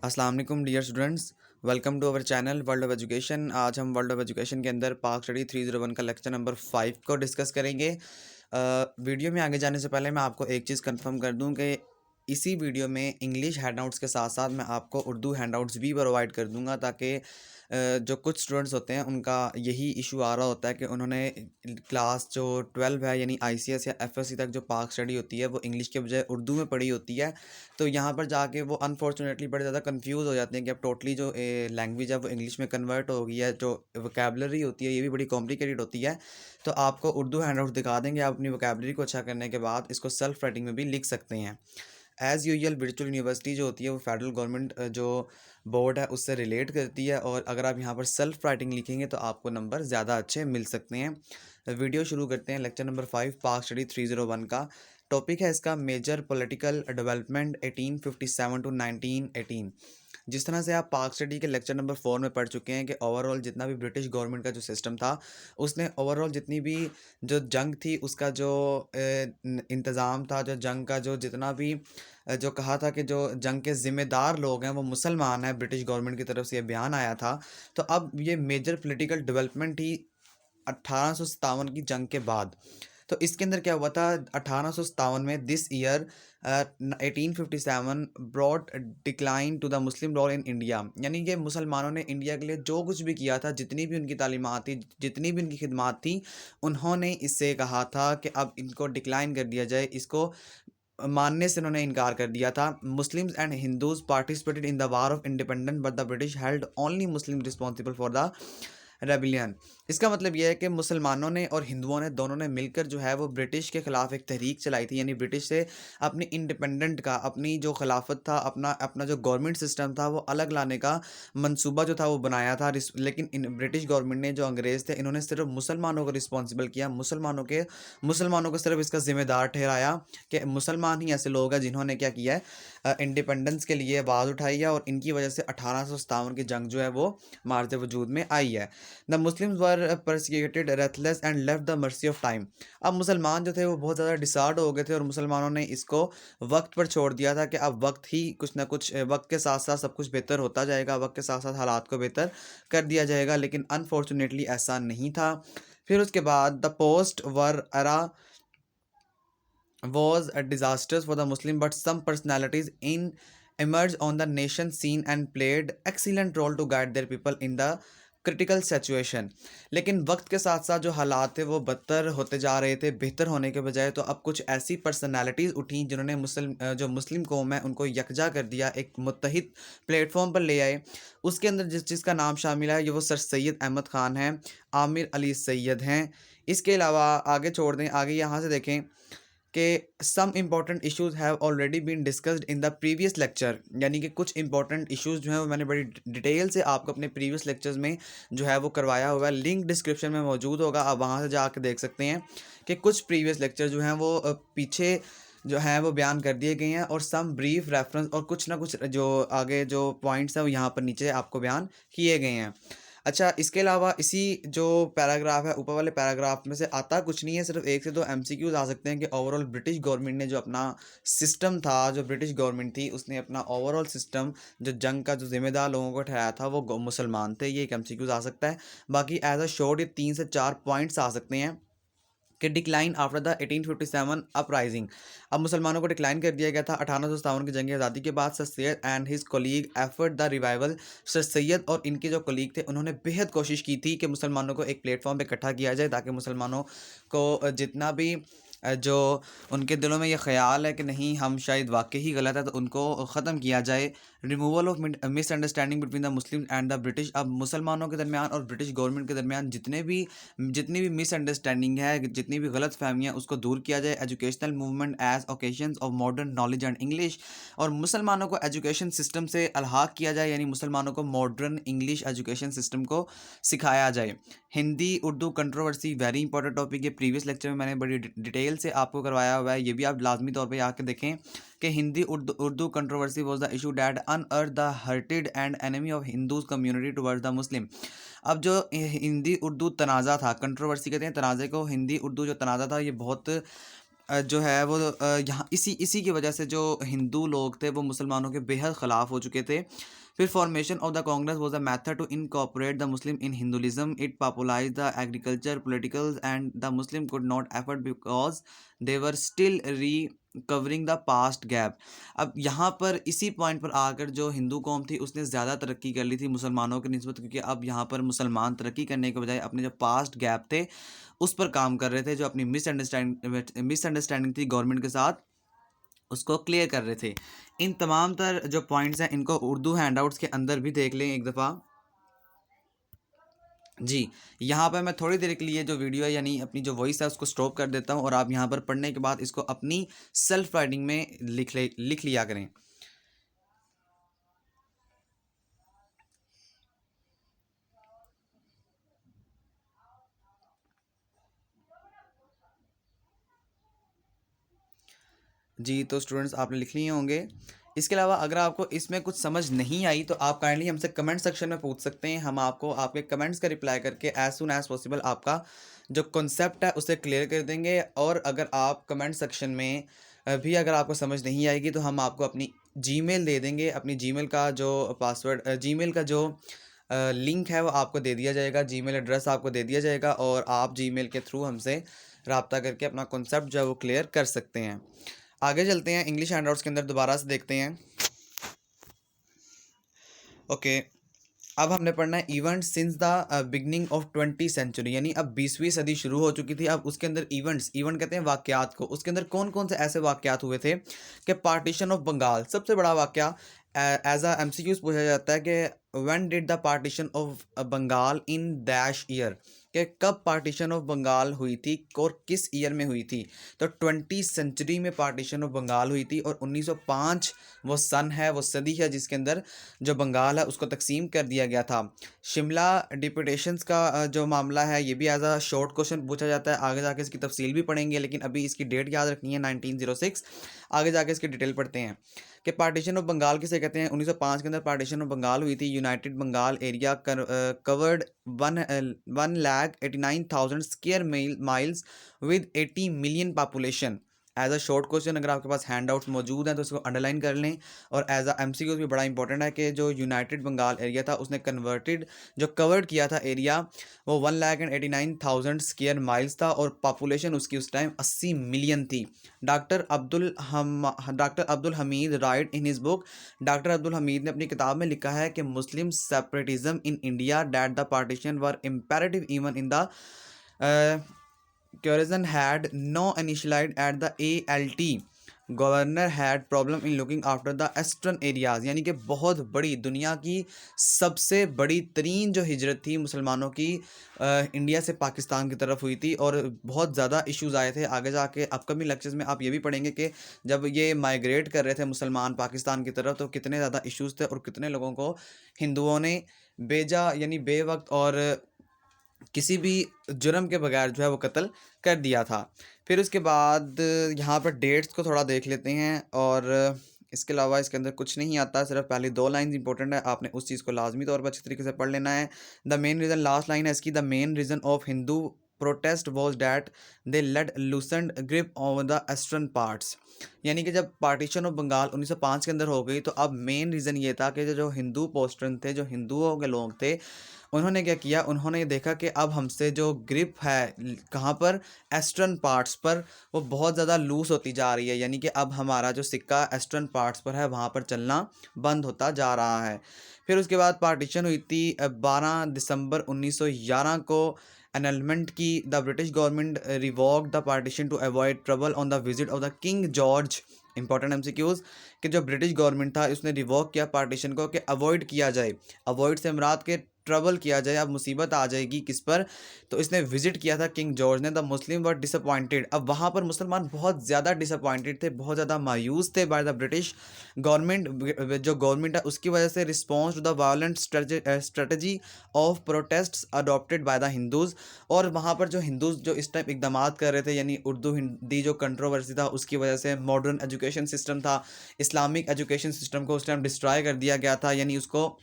अस्सलाम वालेकुम dear students, welcome to our channel world of education. आज हम वर्ल्ड ऑफ एजुकेशन के अंदर पाक स्टडी 301 का लेक्चर नंबर 5 को डिस्कस करेंगे। वीडियो में आगे जाने से पहले मैं आपको एक चीज़ कंफर्म कर दूं कि इसी वीडियो में इंग्लिश हैंडआउट्स के साथ साथ मैं आपको उर्दू हैंडआउट्स भी प्रोवाइड कर दूंगा, ताकि जो कुछ स्टूडेंट्स होते हैं उनका यही इशू आ रहा होता है कि उन्होंने क्लास जो 12 है यानी आईसीएस या एफएससी तक जो पाक स्टडी होती है वो इंग्लिश के बजाय उर्दू में पढ़ी होती है। तो यहाँ पर जाके वो अनफॉर्चुनेटली बड़े ज़्यादा कंफ्यूज हो जाते हैं कि अब टोटली जो लैंग्वेज है वो इंग्लिश में कन्वर्ट हो गई है, जो वोकेबलरी होती है ये भी बड़ी कॉम्प्लिकेटेड होती है। तो आपको उर्दू हैंडआउट दिखा देंगे, आप अपनी वोकेबलरी को अच्छा करने के बाद इसको सेल्फ राइटिंग में भी लिख सकते हैं। एज़ यूजुअल वर्चुअल यूनिवर्सिटी जो होती है वो फेडरल गवर्नमेंट जो बोर्ड है उससे रिलेट करती है, और अगर आप यहाँ पर सेल्फ राइटिंग लिखेंगे तो आपको नंबर ज़्यादा अच्छे मिल सकते हैं। वीडियो शुरू करते हैं। लेक्चर नंबर 5 पाक स्टडी 301 का टॉपिक है इसका मेजर पॉलिटिकल डेवलपमेंट 1857 टू 1918। जिस तरह से आप पाक स्टडी के लेक्चर नंबर 4 में पढ़ चुके हैं कि ओवरऑल जितना भी ब्रिटिश गवर्नमेंट का जो सिस्टम था उसने ओवरऑल जितनी भी जो जंग थी उसका जो इंतज़ाम था, जो जंग का जो जितना भी जो कहा था कि जो जंग के ज़िम्मेदार लोग हैं वो मुसलमान हैं, ब्रिटिश गवर्नमेंट की तरफ से ये बयान आया था। तो अब ये मेजर पॉलिटिकल डेवलपमेंट ही 1857 की जंग के बाद। तो इसके अंदर क्या हुआ था 1857 में, this year 1857 brought decline to the Muslim role in India, यानी कि मुसलमानों ने इंडिया के लिए जो कुछ भी किया था, जितनी भी उनकी तालीमात थी, जितनी भी उनकी खिदमात थी, उन्होंने इससे कहा था कि अब इनको डिक्लाइन कर दिया जाए, इसको मानने से उन्होंने इनकार कर दिया था। Muslims and Hindus participated in the war of independence but the British held only Muslim responsible for the rebellion. इसका मतलब यह है कि मुसलमानों ने और हिंदुओं ने दोनों ने मिलकर जो है वो ब्रिटिश के ख़िलाफ़ एक तहरीक चलाई थी, यानी ब्रिटिश से अपनी इंडिपेंडेंट का, अपनी जो खिलाफत था, अपना अपना जो गवर्नमेंट सिस्टम था वो अलग लाने का मंसूबा जो था वो बनाया था। लेकिन इन ब्रिटिश गवर्नमेंट ने, जो अंग्रेज़ थे, इन्होंने सिर्फ मुसलमानों को रिस्पॉन्सिबल किया, मुसलमानों को सिर्फ इसका ज़िम्मेदार ठहराया कि मुसलमान ही ऐसे लोग हैं जिन्होंने क्या किया है, इंडिपेंडेंस के लिए आवाज़ उठाई है, और इनकी वजह से 1857 की जंग जो है वो मार्ज वजूद में आई है। The Muslims were persecuted ruthless and left the mercy of time. अब मुसलमान जो थे वो बहुत ज़्यादा डिसार्ड हो गए थे, और मुसलमानों ने इसको वक्त पर छोड़ दिया था कि अब वक्त ही कुछ ना कुछ, वक्त के साथ साथ सब कुछ बेहतर होता जाएगा, वक्त के साथ साथ हालात को बेहतर कर दिया जाएगा। लेकिन अनफॉर्चुनेटली ऐसा नहीं था। फिर उसके बाद the post were era was a disaster for the Muslim, but some personalities in emerged on the nation scene and played excellent role to guide their people in the critical situation. लेकिन वक्त के साथ साथ जो हालात थे वो बदतर होते जा रहे थे, बेहतर होने के बजाय। तो अब कुछ ऐसी पर्सनालिटीज़ उठी जिन्होंने जो मुस्लिम कौम है उनको यकजा कर दिया, एक मुत्तहिद प्लेटफॉर्म पर ले आए। उसके अंदर जिसका नाम शामिल है ये वो सर सैयद अहमद ख़ान हैं, आमिर अली सैयद हैं। इसके अलावा आगे छोड़ दें, आगे यहाँ से देखें कि some important issues have already been discussed in the previous lecture, यानी कि कुछ इंपॉर्टेंट इश्यूज़ जो हैं वो मैंने बड़ी डिटेल से आपको अपने प्रीवियस लेक्चर्स में जो है वो करवाया हुआ है। लिंक डिस्क्रिप्शन में मौजूद होगा, आप वहाँ से जाकर देख सकते हैं कि कुछ प्रीवियस लेक्चर जो हैं वो पीछे जो हैं वो बयान कर दिए गए हैं, और सम ब्रीफ रेफरेंस और कुछ ना कुछ जो आगे जो पॉइंट्स हैं वो यहाँ पर नीचे आपको बयान किए गए हैं। अच्छा, इसके अलावा इसी जो पैराग्राफ है, ऊपर वाले पैराग्राफ में से आता कुछ नहीं है, सिर्फ एक से दो एमसीक्यूज आ सकते हैं कि ओवरऑल ब्रिटिश गवर्नमेंट ने जो अपना सिस्टम था, जो ब्रिटिश गवर्नमेंट थी उसने अपना ओवरऑल सिस्टम, जो जंग का जो जिम्मेदार लोगों को ठहराया था वो मुसलमान थे। ये एक एमसीक्यूज आ सकता है। बाकी एज अ शॉर्ट ये 3 से 4 पॉइंट्स आ सकते हैं कि डिक्लाइन आफ्टर द 1857 अपराइजिंग। अब मुसलमानों को डिक्लाइन कर दिया गया था 1857 की जंग आज़ादी के बाद। Sir Syed and his colleague effort the revival. Sir Syed और इनके जो कोलीग थे उन्होंने बेहद कोशिश की थी कि मुसलमानों को एक प्लेटफॉर्म पे इकट्ठा किया जाए, ताकि मुसलमानों को जितना भी जो उनके दिलों में ये ख्याल है कि नहीं हम शायद वाकई ही गलत है, तो उनको ख़त्म किया जाए। Removal of misunderstanding between the Muslim and the British. अब मुसलमानों के दरमियान और ब्रिटिश गवर्नमेंट के दरमियान जितनी भी मिसअंडरस्टैंडिंग है, जितनी भी गलत फहमियाँ, उसको दूर किया जाए। Educational movement as occasions of modern knowledge and English. और मुसलमानों को एजुकेशन सिस्टम से अलहाक किया जाए, यानी मुसलमानों को मॉडर्न इंग्लिश एजुकेशन सिस्टम को सिखाया जाए। Hindi Urdu controversy very important topic है, प्रीवियस लेक्चर में मैंने बड़ी डिटेल से आपको करवाया हुआ है, ये भी आप लाजमी तौर पे आके देखें कि Hindi Urdu controversy was the issue that unearth the hurted and enemy of Hindus community towards the Muslim. अब जो हिंदी उर्दू तनाज़ा था, कंट्रोवर्सी कहते हैं तनाज़े को, हिंदी उर्दू जो तनाज़ा था ये बहुत जो है वो यहाँ इसी इसी की वजह से जो हिंदू लोग थे वो मुसलमानों के बेहद ख़िलाफ़ हो चुके थे। फिर formation of the Congress was a method to incorporate the Muslim in Hinduism. It popularised the agriculture politicals and the Muslim could not effort because they were still covering the past gap. अब यहाँ पर इसी point पर आकर जो हिंदू कौम थी उसने ज़्यादा तरक्की कर ली थी मुसलमानों की निस्बत, क्योंकि अब यहाँ पर मुसलमान तरक्की करने के बजाय अपने जो पास्ट गैप थे उस पर काम कर रहे थे, जो अपनी मिसअंडरस्टैंडिंग थी गवर्नमेंट के साथ उसको क्लियर कर रहे थे। इन तमाम तर जो पॉइंट्स हैं इनको उर्दू हैंडआउट्स के अंदर भी देख लें एक दफ़ा। जी, यहाँ पर मैं थोड़ी देर के लिए जो वीडियो है यानी अपनी जो वॉइस है उसको स्टॉप कर देता हूँ और आप यहाँ पर पढ़ने के बाद इसको अपनी सेल्फ राइटिंग में लिख लिया करें। जी, तो स्टूडेंट्स आपने लिख लिए होंगे। इसके अलावा अगर आपको इसमें कुछ समझ नहीं आई तो आप काइंडली हमसे कमेंट सेक्शन में पूछ सकते हैं। हम आपको आपके कमेंट्स का रिप्लाई करके एज़ सून एज़ पॉसिबल आपका जो कॉन्सेप्ट है उसे क्लियर कर देंगे। और अगर आप कमेंट सेक्शन में भी अगर आपको समझ नहीं आएगी तो हम आपको अपनी जीमेल दे देंगे। अपनी जीमेल का जो पासवर्ड जीमेल का जो लिंक है वो आपको दे दिया जाएगा, जीमेल एड्रेस आपको दे दिया जाएगा और आप जीमेल के थ्रू हमसे राब्ता करके अपना कॉन्सेप्ट जो है वो क्लियर कर सकते हैं। आगे चलते हैं, इंग्लिश हैंडआउट्स के अंदर दोबारा से देखते हैं। ओके, अब हमने पढ़ना है events since the beginning of 20वीं सेंचुरी, यानी अब 20वीं सदी शुरू हो चुकी थी। अब उसके अंदर इवेंट कहते हैं वाक़यात को। उसके अंदर कौन कौन से ऐसे वाक़यात हुए थे कि पार्टीशन ऑफ बंगाल सबसे बड़ा वाक़या एज अ एमसीक्यूज पूछा जाता है कि when did the partition of Bengal in dash year, कि कब पार्टीशन ऑफ बंगाल हुई थी और किस ईयर में हुई थी। तो 20वीं सेंचुरी में पार्टीशन ऑफ बंगाल हुई थी और 1905 वो सन है, वो सदी है जिसके अंदर जो बंगाल है उसको तकसीम कर दिया गया था। शिमला डिप्यूटेशंस का जो मामला है ये भी एज अ शॉर्ट क्वेश्चन पूछा जाता है। आगे जाके इसकी तफसील भी पढ़ेंगे, लेकिन अभी इसकी डेट याद रखनी है 1906। आगे जाके इसकी डिटेल पढ़ते हैं कि पार्टीशन ऑफ बंगाल किसे कहते हैं। 1905 के अंदर पार्टीशन ऑफ बंगाल हुई थी। United Bengal area covered 1,89,000 square miles with 80 million population. As a short question अगर आपके पास हैंड आउट्स मौजूद हैं तो इसको अंडरलाइन कर लें। और एज अ एमसीक्यूज भी बड़ा इंपॉर्टेंट है कि जो यूनाइटेड बंगाल एरिया था उसने कन्वर्टेड जो कवर्ड किया था एरिया वो 1,89,000 स्क्वायर माइल्स था और पॉपुलेशन उसकी उस टाइम 80 मिलियन थी। Doctor Abdul Hamid write in his book, doctor Abdul Hamid ने अपनी किताब में लिखा है कि Muslim separatism in India that the partition were imperative even in the Curzon had no initialite at the ALT. Governor had problem in looking after the eastern areas, यानी कि बहुत बड़ी दुनिया की सबसे बड़ी तरीन जो हिजरत थी मुसलमानों की इंडिया से पाकिस्तान की तरफ हुई थी और बहुत ज़्यादा इश्यूज़ आए थे। आगे जाके अपकमिंग लेक्चर्स में आप ये भी पढ़ेंगे कि जब ये माइग्रेट कर रहे थे मुसलमान पाकिस्तान की तरफ तो कितने ज़्यादा इश्यूज़ थे और कितने लोगों को हिंदुओं ने बेजा यानी बेवक्त और किसी भी जुर्म के बगैर जो है वो कत्ल कर दिया था। फिर उसके बाद यहाँ पर डेट्स को थोड़ा देख लेते हैं और इसके अलावा इसके अंदर कुछ नहीं आता, सिर्फ पहली 2 लाइन्स इंपॉर्टेंट है, आपने उस चीज़ को लाजमी तौर पर अच्छी तरीके से पढ़ लेना है। The main reason, last line है इसकी, the main reason of Hindu protest was that they led loosened grip on the eastern parts, यानी कि जब पार्टीशन ऑफ बंगाल 1905 के अंदर हो गई तो अब मेन रीज़न ये था कि जो हिंदू पोस्टन थे, जो हिंदुओं के लोग थे, उन्होंने क्या किया, उन्होंने देखा कि अब हमसे जो ग्रिप है कहाँ पर, ईस्टर्न पार्ट्स पर, वो बहुत ज़्यादा लूज़ होती जा रही है, यानी कि अब हमारा जो सिक्का ईस्टर्न पार्ट्स पर है वहाँ पर चलना बंद होता जा रहा है। फिर उसके बाद पार्टीशन हुई थी 12 दिसंबर 1911 को एनलमेंट की। The British government revoke the partition to avoid trouble on the visit of the king George. Important MCQs कि जो ब्रिटिश गवर्नमेंट था उसने रिवॉक किया पार्टीशन को कि अवॉइड किया जाए, अवॉइड से मुराद के ट्रबल किया जाए, अब मुसीबत आ जाएगी किस पर, तो इसने विजिट किया था किंग जॉर्ज ने। द मुस्लिम वर डिसअपॉइंटेड, अब वहाँ पर मुसलमान बहुत ज़्यादा डिसअपॉइंटेड थे, बहुत ज़्यादा मायूस थे बाय द ब्रिटिश गवर्नमेंट। जो गवर्नमेंट है उसकी वजह से response to the violent strategy of protest adopted by the Hindus. और वहाँ पर जो हिंदूज़ जो इस टाइम इकदाम कर रहे थे, यानी उर्दू हिंदी जो कंट्रोवर्सी था उसकी वजह से मॉडर्न एजुकेशन सिस्टम था, इस्लामिक एजुकेशन सिस्टम को उस टाइम डिस्ट्रॉय कर दिया गया था, यानी उसको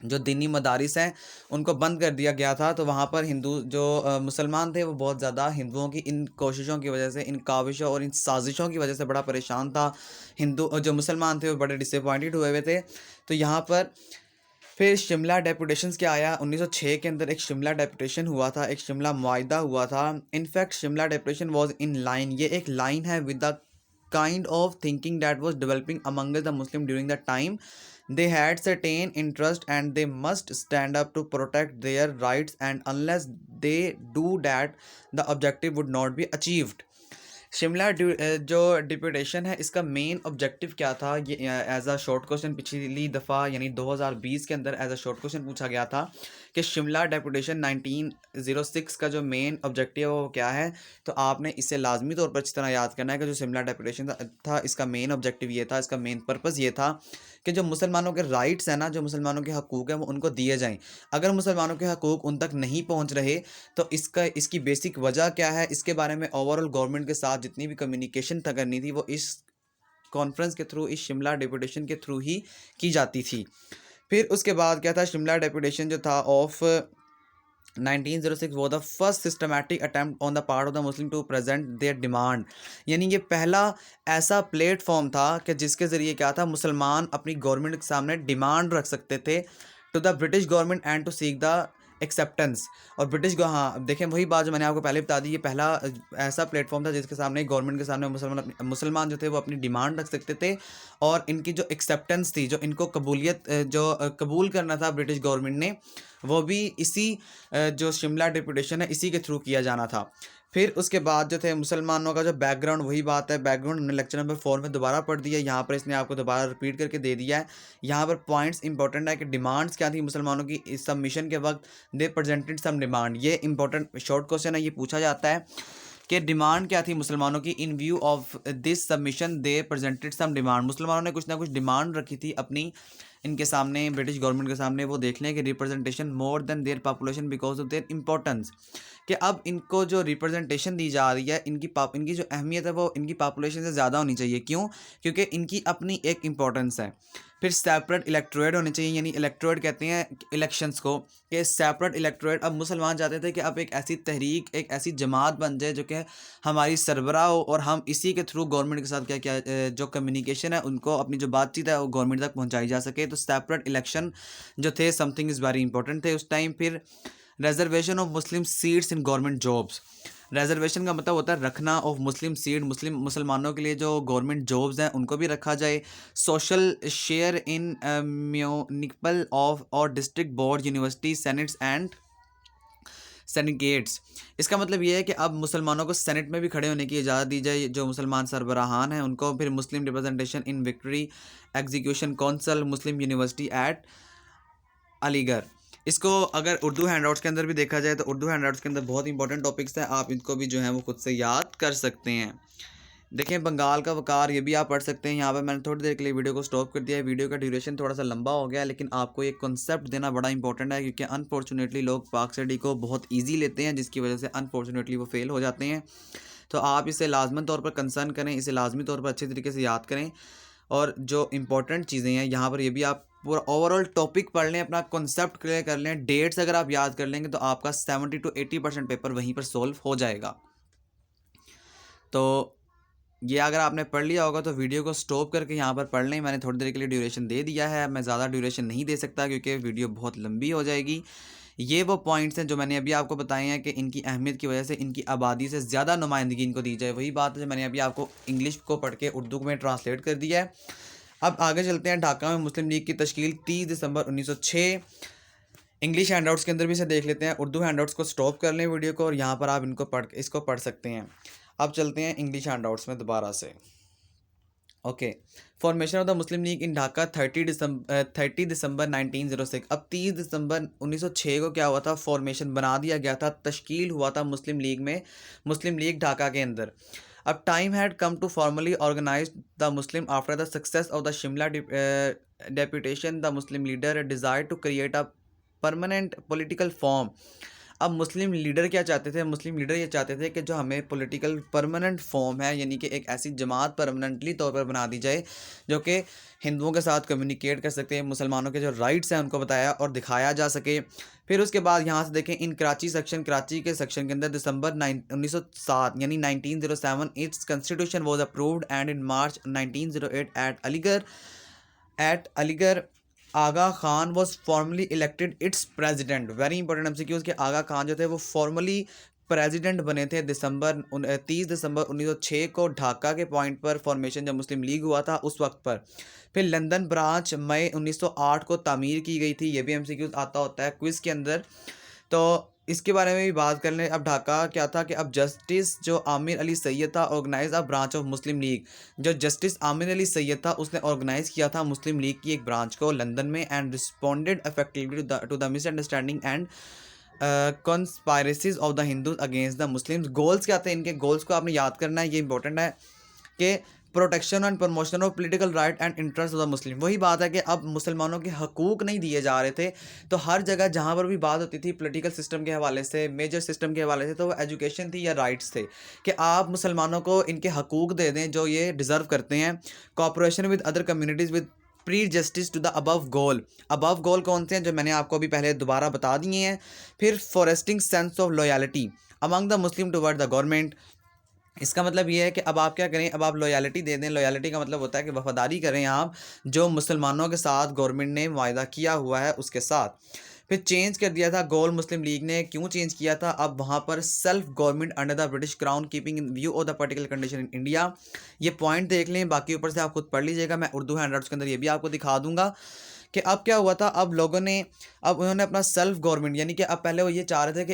जो दीनी मदारिस हैं उनको बंद कर दिया गया था। तो वहाँ पर हिंदू जो मुसलमान थे वो बहुत ज़्यादा हिंदुओं की इन कोशिशों की वजह से, इन काविशों और इन साजिशों की वजह से बड़ा परेशान था। हिंदू जो मुसलमान थे वो बड़े डिसअपॉइंटेड हुए हुए थे। तो यहाँ पर फिर शिमला डेपुटेशंस क्या आया 1906 के अंदर, एक शिमला डेपुटेशन हुआ था, एक शिमला मुआहिदा हुआ था। In fact Shimla deputation was in line, ये एक लाइन है with the kind of thinking that was developing among the Muslim during the time they had certain interest and they must stand up to protect their rights, and unless they do that the objective would not be achieved। Shimla जो deputation है इसका main objective क्या था, ये as a short question पिछली दफ़ा यानी 2020 के अंदर एज अ शॉर्ट क्वेश्चन पूछा गया था कि शिमला डेपुटेशन 1906 का जो मेन ऑब्जेक्टिव है वो क्या है। तो आपने इसे लाजमी तौर पर अच्छी तरह याद करना है कि जो शिमला डेपुटेशन था इसका मेन ऑब्जेक्टिव ये था, इसका मेन पर्पज़ ये था कि जो मुसलमानों के राइट्स हैं ना, जो मुसलमानों के हकूक़ हैं वो उनको दिए जाएँ। अगर मुसलमानों के हकूक़ उन तक नहीं पहुँच रहे तो इसकी बेसिक वजह क्या है, इसके बारे में ओवरऑल गवर्नमेंट के साथ जितनी भी कम्युनिकेशन था करनी थी वो इस कॉन्फ्रेंस के थ्रू, इस शिमला डेपुटेशन के थ्रू ही की जाती थी। फिर उसके बाद क्या था, शिमला डेपुटेशन जो था ऑफ 1906 वो the first systematic attempt on the part of the Muslim to present their demand. यानी ये पहला ऐसा प्लेटफॉर्म था कि जिसके ज़रिए क्या था, मुसलमान अपनी गवर्नमेंट के सामने डिमांड रख सकते थे to the British government and to seek the acceptance. और ब्रिटिश हाँ देखें, वही बात जो मैंने आपको पहले बता दी, ये पहला ऐसा प्लेटफॉर्म था जिसके सामने गवर्नमेंट के सामने मुसलमान जो थे वो अपनी डिमांड रख सकते थे और इनकी जो एक्सेप्टेंस थी, जो इनको कबूलियत जो कबूल करना था ब्रिटिश गवर्नमेंट ने, वो भी इसी जो शिमला डिप्यूटेशन है इसी के थ्रू किया जाना था। फिर उसके बाद जो थे मुसलमानों का जो बैकग्राउंड, वही बात है, बैकग्राउंड हमने लेक्चर नंबर 4 में दोबारा पढ़ दिया, यहाँ पर इसने आपको दोबारा रिपीट करके दे दिया है। यहाँ पर पॉइंट्स इंपॉर्टेंट है कि डिमांड्स क्या थी मुसलमानों की इस सबमिशन के वक्त, दे प्रेजेंटेड सम डिमांड। ये इंपॉर्टेंट शॉर्ट क्वेश्चन है, ये पूछा जाता है कि डिमांड क्या थी मुसलमानों की। In view of this submission they presented some demand, मुसलमानों ने कुछ ना कुछ डिमांड रखी थी अपनी इनके सामने, ब्रिटिश गवर्नमेंट के सामने। वो देख लें कि representation more than their population because of their importance, कि अब इनको जो रिप्रेजेंटेशन दी जा रही है, इनकी जो अहमियत है वो इनकी पॉपुलेशन से ज़्यादा होनी चाहिए। क्यों? क्योंकि इनकी अपनी एक इंपॉर्टेंस है। फिर सेपरेट इलेक्टोरेट होने चाहिए, यानी इलेक्टोरेट कहते हैं इलेक्शंस को, कि सेपरेट इलेक्टोरेट। अब मुसलमान चाहते थे कि अब एक ऐसी तहरीक, एक ऐसी जमात बन जाए जो कि हमारी सरबराह हो और हम इसी के थ्रू गवर्नमेंट के साथ क्या क्या जो कम्युनिकेशन है उनको, अपनी जो बातचीत है वो गवर्नमेंट तक पहुंचाई जा सके। तो सेपरेट इलेक्शन जो थे समथिंग इज़ वेरी इंपॉर्टेंट थे उस टाइम। फिर reservation of Muslim seats in government jobs, reservation का मतलब होता है रखना ऑफ मुस्लिम सीट, मुसलमानों के लिए जो गवर्नमेंट जॉब्स हैं उनको भी रखा जाए। Social share in municipal of और डिस्ट्रिक्ट बोर्ड, यूनिवर्सिटी, सेनेट्स एंड सेनेगेट्स। इसका मतलब ये है कि अब मुसलमानों को सेनेट में भी खड़े होने की इजाज़त दी जाए, जो मुसलमान सरबराहान हैं उनको। फिर Muslim representation in victory execution council, Muslim university at Aligarh. इसको अगर उर्दू हैंडआउट्स के अंदर भी देखा जाए तो उर्दू हैंडआउट्स के अंदर बहुत इंपॉर्टेंट टॉपिक्स हैं, आप इनको भी जो है वो खुद से याद कर सकते हैं। देखें बंगाल का वकार, ये भी आप पढ़ सकते हैं। यहाँ पर मैंने थोड़ी देर के लिए वीडियो को स्टॉप कर दिया है, वीडियो का ड्यूरेशन थोड़ा सा लंबा हो गया, लेकिन आपको एक कॉन्सेप्ट देना बड़ा इंपॉर्टेंट है, क्योंकि अनफॉर्चुनेटली लोग पाक स्टडी को बहुत ईजी लेते हैं, जिसकी वजह से अनफॉर्चुनेटली वो फेल हो जाते हैं। तो आप इसे लाजमी तौर पर कंसर्न करें, इसे लाजमी तौर पर अच्छे तरीके से याद करें, और जो इंपॉर्टेंट चीज़ें हैं यहाँ पर ये भी आप पूरा ओवरऑल टॉपिक पढ़ लें, अपना कॉन्सेप्ट क्लियर कर लें। डेट्स अगर आप याद कर लेंगे तो आपका 70 to 80% पेपर वहीं पर सोल्व हो जाएगा। तो ये अगर आपने पढ़ लिया होगा तो वीडियो को स्टॉप करके यहाँ पर पढ़ लें। मैंने थोड़ी देर के लिए ड्यूरेशन दे दिया है, मैं ज़्यादा ड्यूरेशन नहीं दे सकता क्योंकि वीडियो बहुत लंबी हो जाएगी। ये वो पॉइंट्स हैं जो मैंने अभी आपको बताए हैं कि इनकी अहमियत की वजह से इनकी आबादी से ज़्यादा नुमाइंदगी इनको दी जाए। वही बात है जो मैंने अभी आपको इंग्लिश को पढ़ के उर्दू में ट्रांसलेट कर दिया है। अब आगे चलते हैं। ढाका में मुस्लिम लीग की तश्कील 30 दिसंबर 1906। इंग्लिश हैंडआउट्स के अंदर भी इसे देख लेते हैं। उर्दू हैंडआउट्स को स्टॉप कर लें वीडियो को, और यहाँ पर आप इसको पढ़ सकते हैं। अब चलते हैं इंग्लिश हैंडआउट्स में दोबारा से। Okay, formation of the Muslim League in Dhaka 30 December 1906। अब 30 दिसंबर 1906 को क्या हुआ था, फॉर्मेशन बना दिया गया था, तश्कील हुआ था मुस्लिम लीग में, मुस्लिम लीग ढाका के अंदर। अब time had come to formally organise the Muslim after the success of the Shimla deputation. The Muslim leader desire to create a permanent political form. अब मुस्लिम लीडर क्या चाहते थे, मुस्लिम लीडर ये चाहते थे कि जो हमें पॉलिटिकल परमानेंट फॉर्म है, यानी कि एक ऐसी जमात परमानेंटली तौर पर बना दी जाए जो कि हिंदुओं के साथ कम्युनिकेट कर सके, मुसलमानों के जो राइट्स हैं उनको बताया और दिखाया जा सके। फिर उसके बाद यहाँ से देखें, इन कराची सेक्शन, कराची के सेक्शन के अंदर दिसंबर 1907 यानी 1907 its constitution was approved and in March 1908 at Aligarh Aga Khan was formally elected its president. Very important MCQs के आगा खान जो थे वो फॉर्मली प्रेसिडेंट बने थे 30 दिसंबर 1906 को ढाका के पॉइंट पर फॉर्मेशन जब मुस्लिम लीग हुआ था उस वक्त पर। फिर लंदन ब्रांच मई 1908 को तामीर की गई थी, ये भी एमसीक्यूज आता होता है क्विज के अंदर, तो इसके बारे में भी बात कर लें। अब ढाका क्या था कि अब जस्टिस जो आमिर अली सैयद था organise a branch of Muslim League. जो जस्टिस आमिर अली सैयद था उसने ऑर्गेनाइज किया था मुस्लिम लीग की एक ब्रांच को लंदन में and responded effectively to the misunderstanding and conspiracies of the Hindus against the Muslims. Goals क्या थे इनके, गोल्स को आपने याद करना है, ये इंपॉर्टेंट है कि protection and promotion of political right and interest of the मुस्लिम। वही बात है कि अब मुसलमानों के हकूक़ नहीं दिए जा रहे थे, तो हर जगह जहाँ पर भी बात होती थी पॉलिटिकल सिस्टम के हवाले से, मेजर सिस्टम के हवाले से, तो वो एजुकेशन थी या राइट्स थे कि आप मुसलमानों को इनके हकूक़ दे दें जो ये डिज़र्व करते हैं। Cooperation with other communities with prejudice to the above goal. Above goal कौन से हैं जो मैंने आपको अभी पहले दोबारा बता दिए हैं। फिर foresting sense of loyalty among the Muslim toward the government. इसका मतलब ये है कि अब आप क्या करें, अब आप लॉयल्टी दे दें। लॉयल्टी का मतलब होता है कि वफादारी करें आप जो मुसलमानों के साथ गवर्नमेंट ने वायदा किया हुआ है उसके साथ। फिर चेंज कर दिया था गोल मुस्लिम लीग ने, क्यों चेंज किया था, अब वहाँ पर self government under the British crown keeping in view of the particular condition in India. ये पॉइंट देख लें, बाकी ऊपर से आप खुद पढ़ लीजिएगा, मैं उर्दू हैंडआउट्स के अंदर ये भी आपको दिखा दूंगा कि अब क्या हुआ था। अब लोगों ने, अब उन्होंने अपना सेल्फ गवर्नमेंट, यानी कि अब पहले वो ये चाह रहे थे कि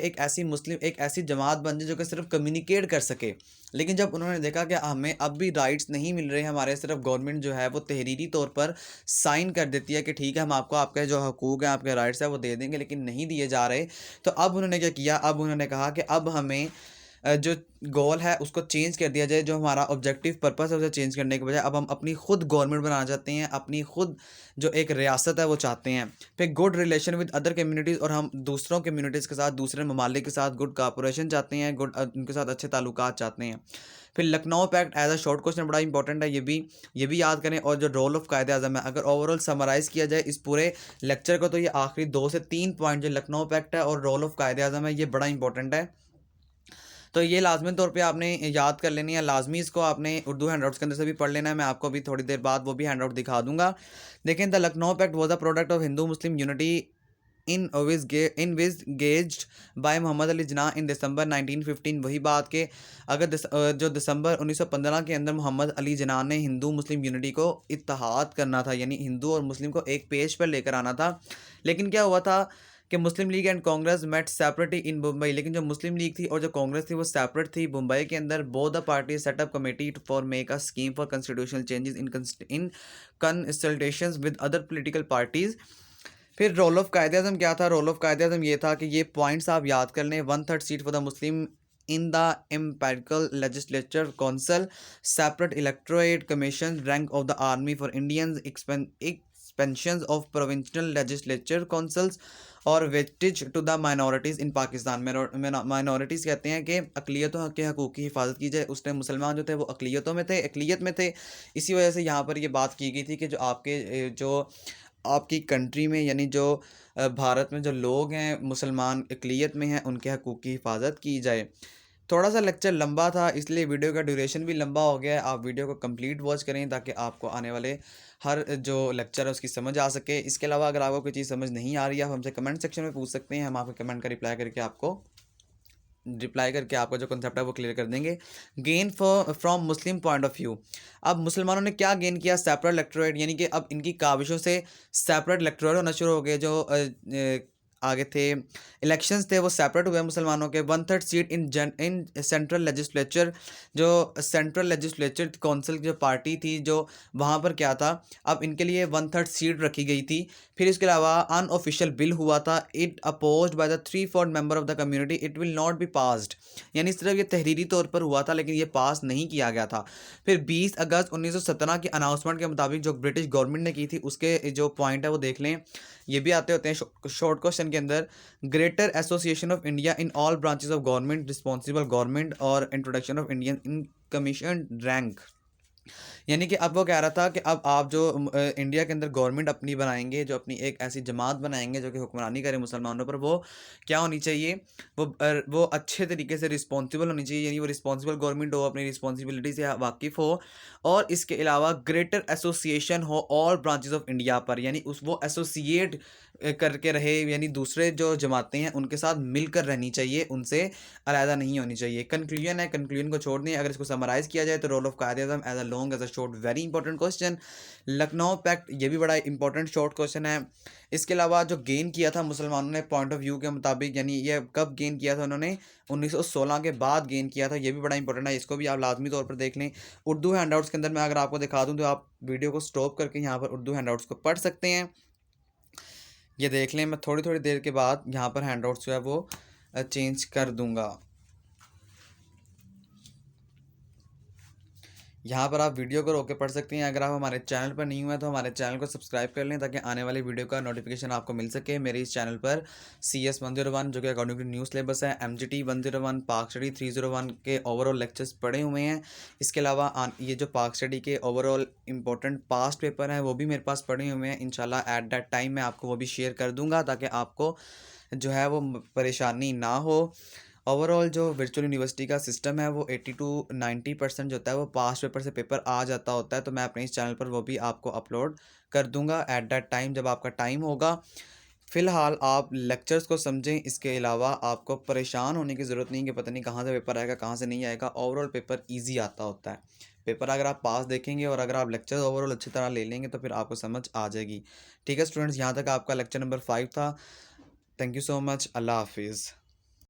एक ऐसी जमात बन जाए जो कि सिर्फ कम्युनिकेट कर सके, लेकिन जब उन्होंने देखा कि हमें अब भी राइट्स नहीं मिल रहे हमारे, सिर्फ गवर्नमेंट जो है वो तहरीरी तौर पर साइन कर देती है कि ठीक है हम आपको आपके जो हकूक़ हैं आपके राइट्स हैं वो दे देंगे, लेकिन नहीं दिए जा रहे। तो अब उन्होंने क्या किया, अब उन्होंने कहा कि अब हमें जो गोल है उसको चेंज कर दिया जाए, जो हमारा ऑब्जेक्टिव पर्पस है उसे चेंज करने के बजाय अब हम अपनी खुद गवर्नमेंट बनाना चाहते हैं, अपनी खुद जो एक रियासत है वो चाहते हैं। फिर good relation with other communities, और हम दूसरों कम्युनिटीज़ के साथ, दूसरे ममालिक के साथ गुड कॉपरेशन चाहते हैं, गुड उनके साथ अच्छे ताल्लुकात चाहते हैं। फिर Lucknow pact as a short question बड़ा इंपॉर्टेंट है, ये भी याद करें। और जो रोल ऑफ कायदे आज़म है, अगर ओवरऑल समराइज़ किया जाए इस पूरे लेक्चर को, तो ये आखिरी 2 से 3 पॉइंट जो लखनऊ पैक्ट है और रोल ऑफ कायदे आज़म है, ये बड़ा इंपॉर्टेंट है। तो ये लाजमी तौर पे आपने याद कर लेनी है, लाजमी इसको आपने उर्दू हैंडआउट्स के अंदर से भी पढ़ लेना है। मैं आपको अभी थोड़ी देर बाद वो भी हैंडआउट दिखा दूंगा। देखें, the Lucknow pact was a product of Hindu Muslim unity envisaged by Mohammad Ali Jinnah in December 1915। वही बात के अगर जो दिसंबर 1915 के अंदर मोहम्मद अली जिन्ना ने हिंदू मुस्लिम यूनिटी को इत्तेहाद करना था, यानी हिंदू और मुस्लिम को एक पेज पर लेकर आना था। लेकिन क्या हुआ था कि Muslim League and Congress met separately in Mumbai. लेकिन जो मुस्लिम लीग थी और जो कांग्रेस थी वो सेपरेट थी मुंबई के अंदर। Both the party setup committee for make a scheme for constitutional changes in consultations with other political parties. फिर रोल ऑफ कायदे आज़म क्या था, रोल ऑफ कायदे आज़म ये था कि ये पॉइंट्स आप याद कर लें। 1/3 seat for the Muslim in the imperial legislature council, separate electorate commission, rank of the army for Indians, expansion of provincial legislature councils और weightage to the minorities in Pakistan. Minorities कहते हैं कि अकलियतों के हकूक़ की हिफाजत की जाए। उस टाइम मुसलमान जो थे वो अकलियत में थे। इसी वजह से यहाँ पर ये बात की गई थी कि जो आपकी कंट्री में, यानी जो भारत में जो लोग हैं मुसलमान अकलियत में हैं, उनके हकूक़ की हिफाजत की जाए। थोड़ा सा लेक्चर लंबा था इसलिए वीडियो का ड्यूरेशन भी लंबा हो गया है। आप वीडियो को कंप्लीट वॉच करें ताकि आपको आने वाले हर जो लेक्चर है उसकी समझ आ सके। इसके अलावा अगर आपको कोई चीज़ समझ नहीं आ रही है आप हमसे कमेंट सेक्शन में पूछ सकते हैं, हम आपके कमेंट का रिप्लाई करके आपका जो कंसेप्ट है वो क्लियर कर देंगे। Gain from Muslim point of view, अब मुसलमानों ने क्या गेन किया, सेपरेट इलेक्टोरेट, यानी कि अब इनकी काविशों से सेपरेट इलेक्टोरेट होना शुरू हो गए। जो आगे थे इलेक्शंस थे वो सेपरेट हुए मुसलमानों के। 1/3 सीट इन सेंट्रल लेजिस्लेचर, जो सेंट्रल लेजिस्लेचर काउंसिल जो पार्टी थी जो वहाँ पर क्या था, अब इनके लिए 1/3 सीट रखी गई थी। फिर इसके अलावा अनऑफिशियल बिल हुआ था, it opposed by the 3/4 member of the community, it will not be passed, यानी सिर्फ ये तहरीरी तौर पर हुआ था लेकिन ये पास नहीं किया गया था। फिर 20 अगस्त 1917 की अनाउंसमेंट के मुताबिक जो ब्रिटिश गवर्नमेंट ने की थी उसके जो पॉइंट है वो देख लें, ये भी आते होते हैं शॉर्ट क्वेश्चन के अंदर greater association of India in all branches of government responsible government और introduction of Indian in commission rank. यानी कि अब वो कह रहा था कि अब आप जो इंडिया के अंदर गवर्नमेंट अपनी बनाएंगे, जो अपनी एक ऐसी जमात बनाएंगे जो कि हुक्मरानी करे मुसलमानों पर, वो क्या होनी चाहिए, वो अच्छे तरीके से रिस्पॉन्सिबल होनी चाहिए, यानी वो रिस्पॉन्सिबल गवर्नमेंट हो, अपनी रिस्पॉन्सिबिलिटी से वाकिफ़ हो, और इसके अलावा ग्रेटर एसोसिएशन हो ऑल ब्रांचेस ऑफ इंडिया पर, यानी उस वो एसोसिएट करके रहे, यानी दूसरे जो जमातें हैं उनके साथ मिलकर रहनी चाहिए, उनसे अलहदा नहीं होनी चाहिए। कंक्लूजन है, कंक्लूजन को छोड़ दें। अगर इसको समराइज किया जाए तो role of Quaid e Azam as a long as a short, very important question. Lucknow pact, ये भी बड़ा इंपॉर्टेंट शॉर्ट क्वेश्चन है। इसके अलावा जो गेन किया था मुसलमानों ने पॉइंट ऑफ व्यू के मुताबिक, यानी ये कब गेन किया था उन्होंने, 1916 के बाद गेन किया था, ये भी बड़ा इंपॉर्टेंट है, इसको भी आप लाजमी तौर पर देख लें। उर्दू हैंडआउट्स के अंदर मैं अगर आपको दिखा दूँ तो आप वीडियो को स्टॉप करके यहाँ पर उर्दू हैंडआउट्स को पढ़ सकते हैं। ये देख लें, मैं थोड़ी थोड़ी देर के बाद यहाँ पर हैंडआउट्स जो है वो चेंज कर दूंगा। यहाँ पर आप वीडियो को रोक के पढ़ सकते हैं। अगर आप हमारे चैनल पर नहीं हुए तो हमारे चैनल को सब्सक्राइब कर लें ताकि आने वाली वीडियो का नोटिफिकेशन आपको मिल सके। मेरे इस चैनल पर CS 101 जो कि अकॉर्डिंग टू न्यू सिलेबस है, MGT 101, पाक स्टडी 301 के ओवरऑल लेक्चर्स पढ़े हुए हैं। इसके अलावा ये जो पाक स्टडी के ओवरऑल इंपॉर्टेंट पास्ट पेपर हैं वो भी मेरे पास पढ़े हुए हैं। इंशाल्लाह एट दैट टाइम मैं आपको वो भी शेयर कर दूँगा ताकि आपको जो है वो परेशानी ना हो। ओवरऑल जो वर्चुअल यूनिवर्सिटी का सिस्टम है वो 80 to 90% जो होता है वो पास्ट पेपर से पेपर आ जाता होता है, तो मैं अपने इस चैनल पर वो भी आपको अपलोड कर दूंगा एट दैट टाइम, जब आपका टाइम होगा। फ़िलहाल आप लेक्चर्स को समझें, इसके अलावा आपको परेशान होने की ज़रूरत नहीं कि पता नहीं कहाँ से पेपर आएगा कहाँ से नहीं आएगा। ओवरऑल पेपर ईजी आता होता है। पेपर अगर आप पास देखेंगे और अगर आप लेक्चर ओवरऑल अच्छी तरह ले लेंगे तो फिर आपको समझ आ जाएगी। ठीक है स्टूडेंट्स, यहाँ तक आपका लेक्चर नंबर 5 था। Thank you so much. अल्लाह हाफिज़।